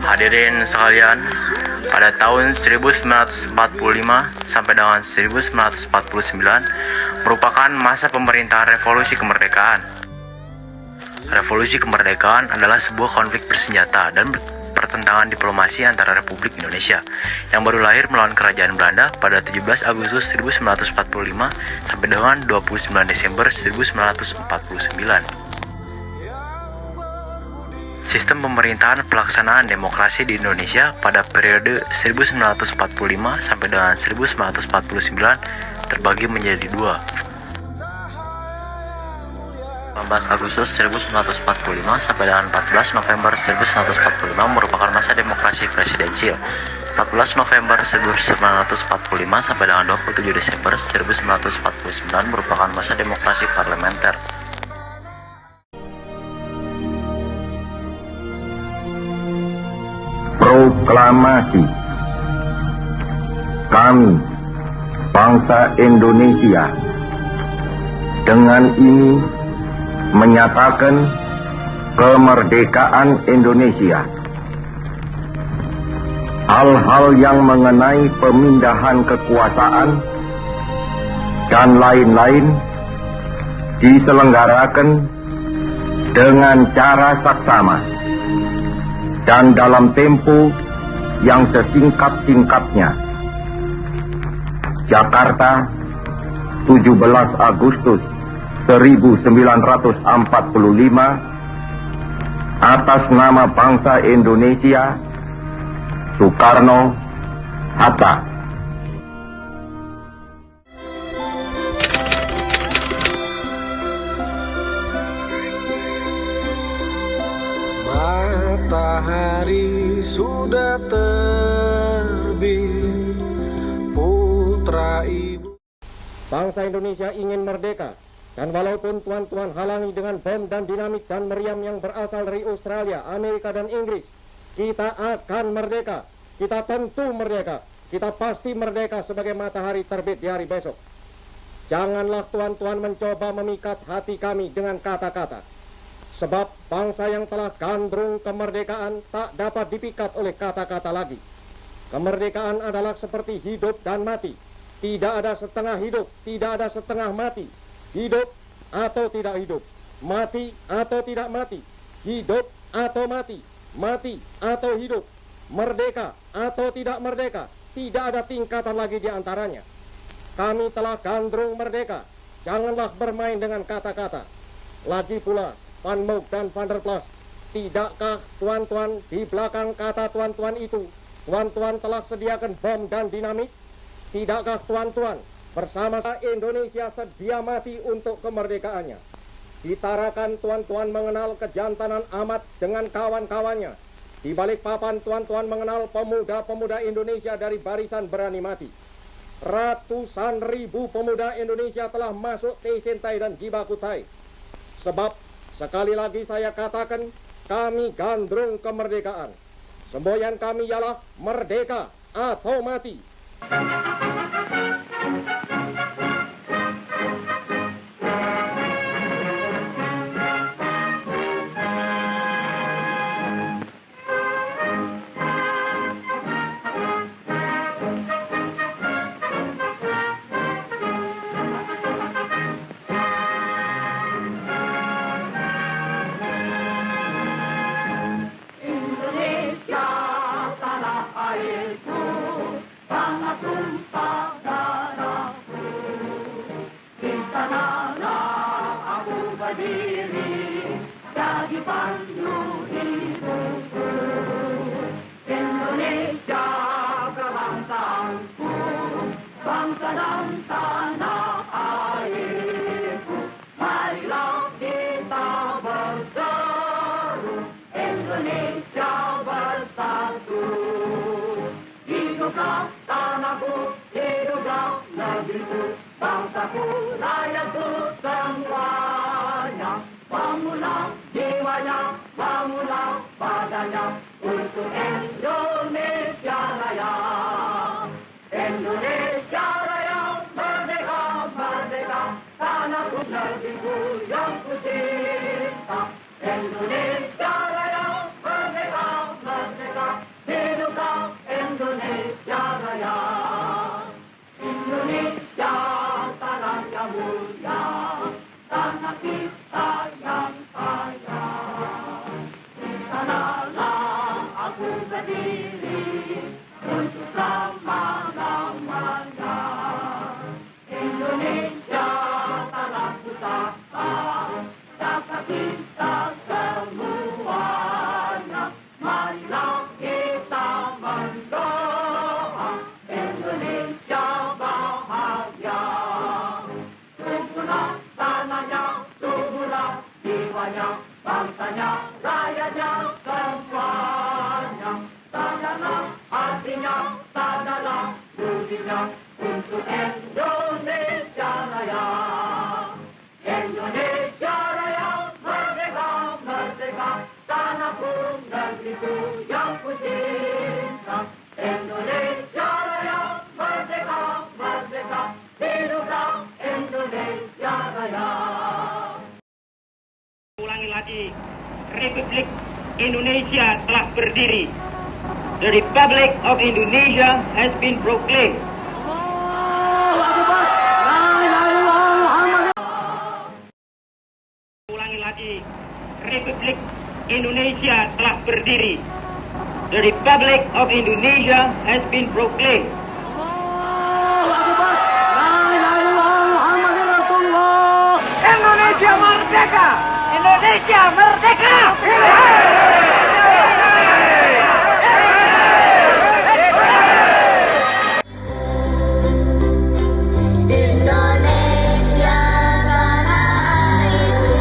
Hadirin sekalian, pada tahun 1945 sampai dengan 1949 merupakan masa pemerintahan revolusi kemerdekaan. Revolusi kemerdekaan adalah sebuah konflik bersenjata dan pertentangan diplomasi antara Republik Indonesia yang baru lahir melawan Kerajaan Belanda pada 17 Agustus 1945 sampai dengan 29 Desember 1949. Sistem pemerintahan pelaksanaan demokrasi di Indonesia pada periode 1945 sampai dengan 1949 terbagi menjadi dua. 18 Agustus 1945 sampai dengan 14 November 1945 merupakan masa demokrasi presidensil. 14 November 1945 sampai dengan 27 Desember 1949 merupakan masa demokrasi parlementer. Proklamasi. Kami, bangsa Indonesia, dengan ini menyatakan kemerdekaan Indonesia. Hal-hal yang mengenai pemindahan kekuasaan dan lain-lain diselenggarakan dengan cara saksama dan dalam tempo yang sesingkat-singkatnya. Jakarta, 17 Agustus 1945, atas nama bangsa Indonesia, Soekarno-Hatta. Matahari sudah terbit, putra ibu. Bangsa Indonesia ingin merdeka, dan walaupun tuan-tuan halangi dengan bom dan dinamit dan meriam yang berasal dari Australia, Amerika, dan Inggris, kita akan merdeka. Kita tentu merdeka. Kita pasti merdeka sebagai matahari terbit di hari besok. Janganlah tuan-tuan mencoba memikat hati kami dengan kata-kata. Sebab bangsa yang telah gandrung kemerdekaan tak dapat dipikat oleh kata-kata lagi. Kemerdekaan adalah seperti hidup dan mati. Tidak ada setengah hidup, tidak ada setengah mati. Hidup atau tidak hidup, mati atau tidak mati, hidup atau mati, mati atau hidup, merdeka atau tidak merdeka, tidak ada tingkatan lagi di antaranya. Kami telah gandrung merdeka, janganlah bermain dengan kata-kata. Lagi pula, Van Mook dan Van der Plas, tidakkah tuan-tuan di belakang kata tuan-tuan itu, tuan-tuan telah sediakan bom dan dinamit? Tidakkah tuan-tuan bersama Indonesia sedia mati untuk kemerdekaannya? Ditarakan tuan-tuan mengenal kejantanan Ahmad dengan kawan-kawannya. Di balik papan tuan-tuan mengenal pemuda-pemuda Indonesia dari barisan berani mati. Ratusan ribu pemuda Indonesia telah masuk Teisentai dan Jibakutai. Sebab, sekali lagi saya katakan, kami gandrung kemerdekaan. Semboyan kami ialah merdeka atau mati. Untuk Indonesia Raya. Indonesia Raya, merdeka, merdeka, tanahku negeriku yang ku cinta. Indonesia Raya, merdeka, merdeka, jiwanya, bangsanya, rakyatnya, semuanya. Sadarlah artinya, sadarlah budinya, untuk Indonesia Raya. Indonesia Raya, merdeka, merdeka, tanahku, negeriku yang ku cinta. Indonesia Raya, merdeka, merdeka, hiduplah Indonesia Raya. Ulangi lagi, Republik Indonesia telah berdiri. The Republic of Indonesia has been proclaimed. Ulangi lagi, Republik Indonesia telah berdiri. The Republic of Indonesia has been proclaimed. Indonesia merdeka! Indonesia merdeka! Indonesia tanah airku.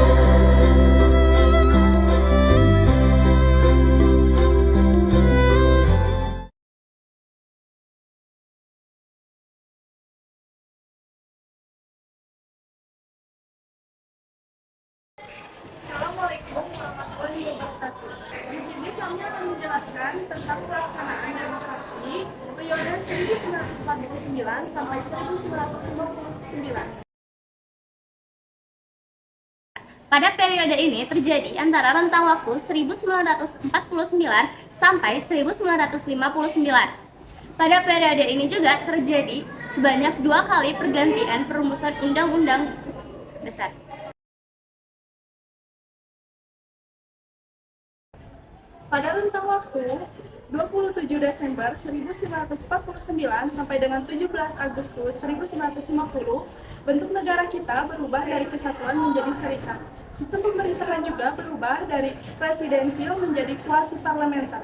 Assalamualaikum warahmatullahi wabarakatuh. Di sini kami akan menjelaskan tentang pelaksanaan demokrasi periode 1949 sampai 1959. Pada periode ini terjadi antara rentang waktu 1949 sampai 1959. Pada periode ini juga terjadi sebanyak 2 kali pergantian perumusan undang-undang besar. Pada rentang waktu 27 Desember 1949 sampai dengan 17 Agustus 1950, bentuk negara kita berubah dari kesatuan menjadi serikat. Sistem pemerintahan juga berubah dari presidensial menjadi kuasi parlementer.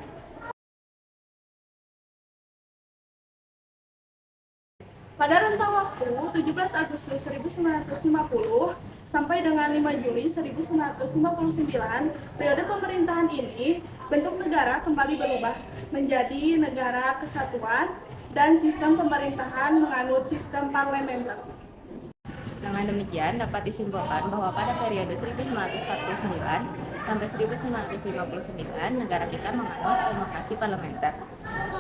Pada rentang waktu 17 Agustus 1950 sampai dengan 5 Juli 1959, periode pemerintahan ini, bentuk negara kembali berubah menjadi negara kesatuan dan sistem pemerintahan menganut sistem parlementer. Dengan demikian dapat disimpulkan bahwa pada periode 1949 sampai 1959 negara kita menganut demokrasi parlementer.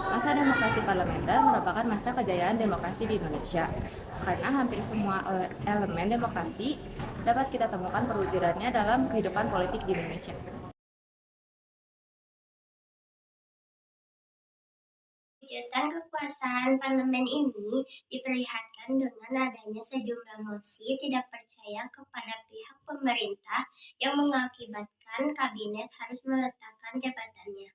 Masa demokrasi parlementer merupakan masa kejayaan demokrasi di Indonesia, karena hampir semua elemen demokrasi dapat kita temukan perwujudannya dalam kehidupan politik di Indonesia. Kejutan kekuasaan parlemen ini diperlihatkan dengan adanya sejumlah mosi tidak percaya kepada pihak pemerintah yang mengakibatkan kabinet harus meletakkan jabatannya.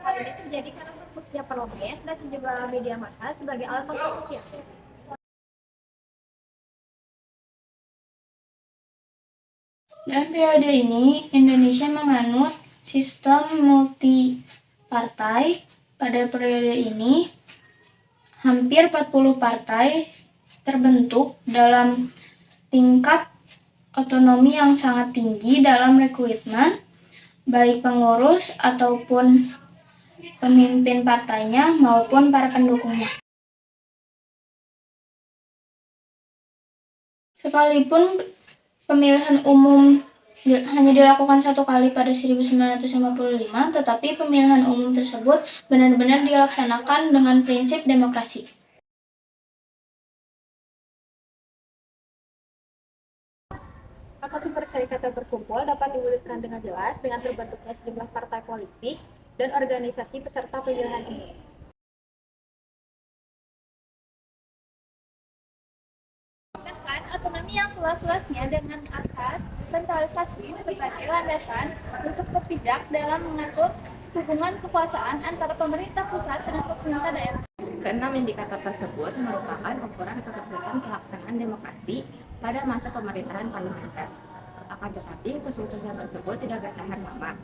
Hal ini terjadi karena berfungsinya parlemen dan sejumlah media massa sebagai alat kontrol sosial. Dalam periode ini, Indonesia menganut sistem multi-partai. Pada periode ini, hampir 40 partai terbentuk dalam tingkat otonomi yang sangat tinggi dalam rekrutmen, baik pengurus ataupun pemimpin partainya maupun para pendukungnya. Sekalipun pemilihan umum hanya dilakukan 1 kali pada 1955, tetapi pemilihan umum tersebut benar-benar dilaksanakan dengan prinsip demokrasi. Apabila perserikatan berkumpul dapat diwujudkan dengan jelas dengan terbentuknya sejumlah partai politik dan organisasi peserta pemilihan umum. Bahkan otonomi yang seluas-luasnya dengan asas sentralisasi sebagai landasan untuk berpijak dalam mengatur hubungan kekuasaan antara pemerintah pusat dengan pemerintah daerah. Keenam indikator tersebut merupakan ukuran kesuksesan pelaksanaan demokrasi pada masa pemerintahan parlementer. Akan tetapi, kesuksesan tersebut tidak bertahan lama.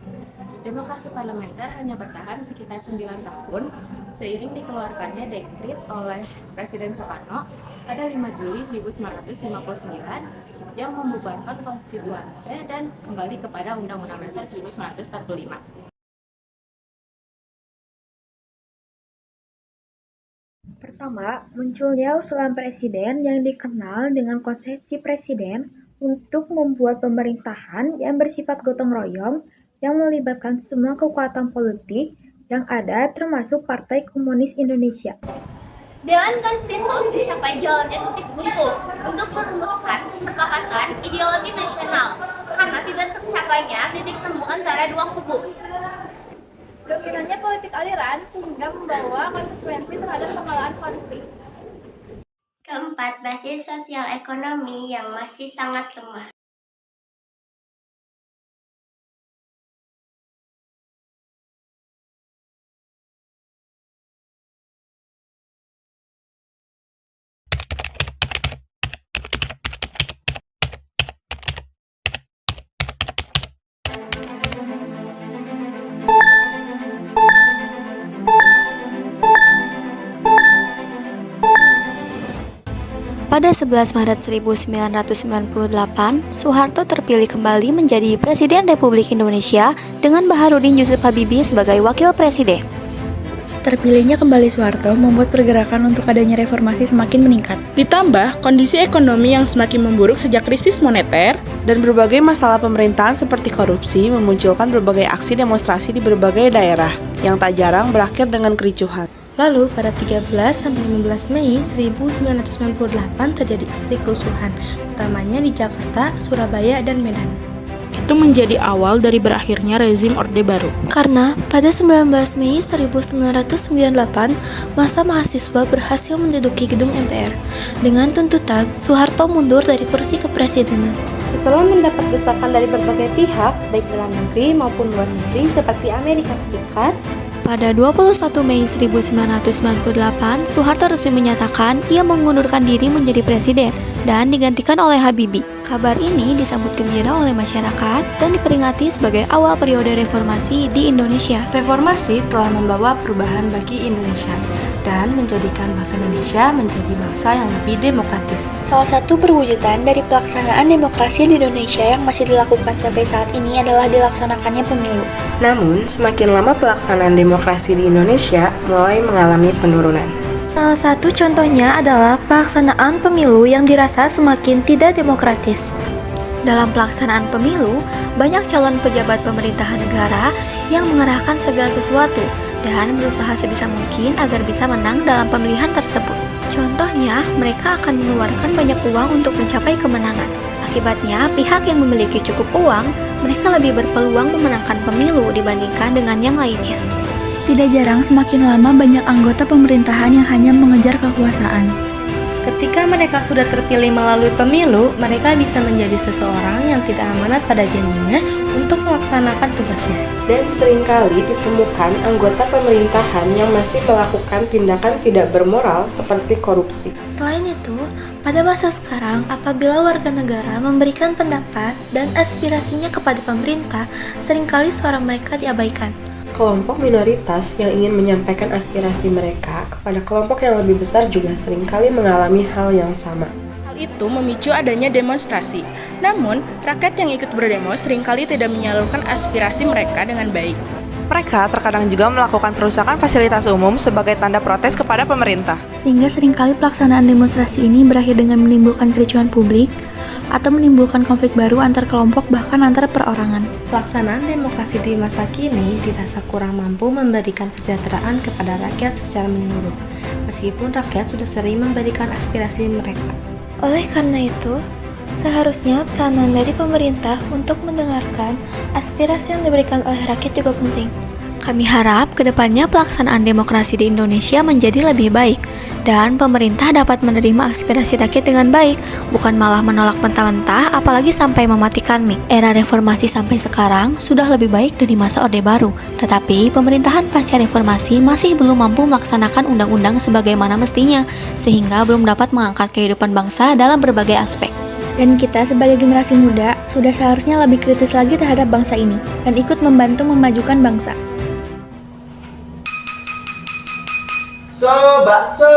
Demokrasi parlementer hanya bertahan sekitar 9 tahun seiring dikeluarkannya dekret oleh Presiden Soekarno pada 5 Juli 1959 yang membubarkan konstituannya dan kembali kepada Undang-Undang Dasar 1945. Pertama, munculnya usulan presiden yang dikenal dengan konsepsi presiden untuk membuat pemerintahan yang bersifat gotong royong yang melibatkan semua kekuatan politik yang ada termasuk Partai Komunis Indonesia. Dewan Konstitusi mencapai jalannya titik buntu untuk merumuskan kesepakatan ideologi nasional karena tidak tercapainya titik temu antara dua kubu. Dominannya politik aliran sehingga membawa konsekuensi terhadap pengalaman konflik. Keempat, basis sosial ekonomi yang masih sangat lemah. Pada 11 Maret 1998, Soeharto terpilih kembali menjadi Presiden Republik Indonesia dengan Baharudin Yusuf Habibie sebagai Wakil Presiden. Terpilihnya kembali Soeharto membuat pergerakan untuk adanya reformasi semakin meningkat. Ditambah kondisi ekonomi yang semakin memburuk sejak krisis moneter dan berbagai masalah pemerintahan seperti korupsi memunculkan berbagai aksi demonstrasi di berbagai daerah yang tak jarang berakhir dengan kericuhan. Lalu pada 13-15 Mei 1998 terjadi aksi kerusuhan, utamanya di Jakarta, Surabaya, dan Medan. Itu menjadi awal dari berakhirnya rezim Orde Baru. Karena pada 19 Mei 1998, massa mahasiswa berhasil menduduki gedung MPR dengan tuntutan Soeharto mundur dari kursi kepresidenan. Setelah mendapat desakan dari berbagai pihak, baik dalam negeri maupun luar negeri seperti Amerika Serikat, pada 21 Mei 1998, Soeharto resmi menyatakan ia mengundurkan diri menjadi presiden dan digantikan oleh Habibie. Kabar ini disambut gembira oleh masyarakat dan diperingati sebagai awal periode reformasi di Indonesia. Reformasi telah membawa perubahan bagi Indonesia dan menjadikan bangsa Indonesia menjadi bangsa yang lebih demokratis. Salah satu perwujudan dari pelaksanaan demokrasi di Indonesia yang masih dilakukan sampai saat ini adalah dilaksanakannya pemilu. Namun, semakin lama pelaksanaan demokrasi di Indonesia mulai mengalami penurunan. Salah satu contohnya adalah pelaksanaan pemilu yang dirasa semakin tidak demokratis. Dalam pelaksanaan pemilu, banyak calon pejabat pemerintahan negara yang mengerahkan segala sesuatu dan berusaha sebisa mungkin agar bisa menang dalam pemilihan tersebut. Contohnya, mereka akan mengeluarkan banyak uang untuk mencapai kemenangan. Akibatnya, pihak yang memiliki cukup uang, mereka lebih berpeluang memenangkan pemilu dibandingkan dengan yang lainnya. Tidak jarang semakin lama banyak anggota pemerintahan yang hanya mengejar kekuasaan. Ketika mereka sudah terpilih melalui pemilu, mereka bisa menjadi seseorang yang tidak amanat pada janjinya untuk melaksanakan tugasnya. Dan seringkali ditemukan anggota pemerintahan yang masih melakukan tindakan tidak bermoral seperti korupsi. Selain itu, pada masa sekarang, apabila warga negara memberikan pendapat dan aspirasinya kepada pemerintah, seringkali suara mereka diabaikan. Kelompok minoritas yang ingin menyampaikan aspirasi mereka kepada kelompok yang lebih besar juga seringkali mengalami hal yang sama. Hal itu memicu adanya demonstrasi. Namun, rakyat yang ikut berdemo seringkali tidak menyalurkan aspirasi mereka dengan baik. Mereka terkadang juga melakukan perusakan fasilitas umum sebagai tanda protes kepada pemerintah. Sehingga seringkali pelaksanaan demonstrasi ini berakhir dengan menimbulkan kericuhan publik atau menimbulkan konflik baru antar kelompok bahkan antar perorangan. Pelaksanaan demokrasi di masa kini dirasa kurang mampu memberikan kesejahteraan kepada rakyat secara menyeluruh, meskipun rakyat sudah sering memberikan aspirasi mereka. Oleh karena itu, seharusnya peranan dari pemerintah untuk mendengarkan aspirasi yang diberikan oleh rakyat juga penting. Kami harap kedepannya pelaksanaan demokrasi di Indonesia menjadi lebih baik dan pemerintah dapat menerima aspirasi rakyat dengan baik, bukan malah menolak mentah-mentah apalagi sampai mematikan mic. Era reformasi sampai sekarang sudah lebih baik dari masa Orde Baru, tetapi pemerintahan pasca reformasi masih belum mampu melaksanakan undang-undang sebagaimana mestinya, sehingga belum dapat mengangkat kehidupan bangsa dalam berbagai aspek. Dan kita sebagai generasi muda sudah seharusnya lebih kritis lagi terhadap bangsa ini dan ikut membantu memajukan bangsa. Bakso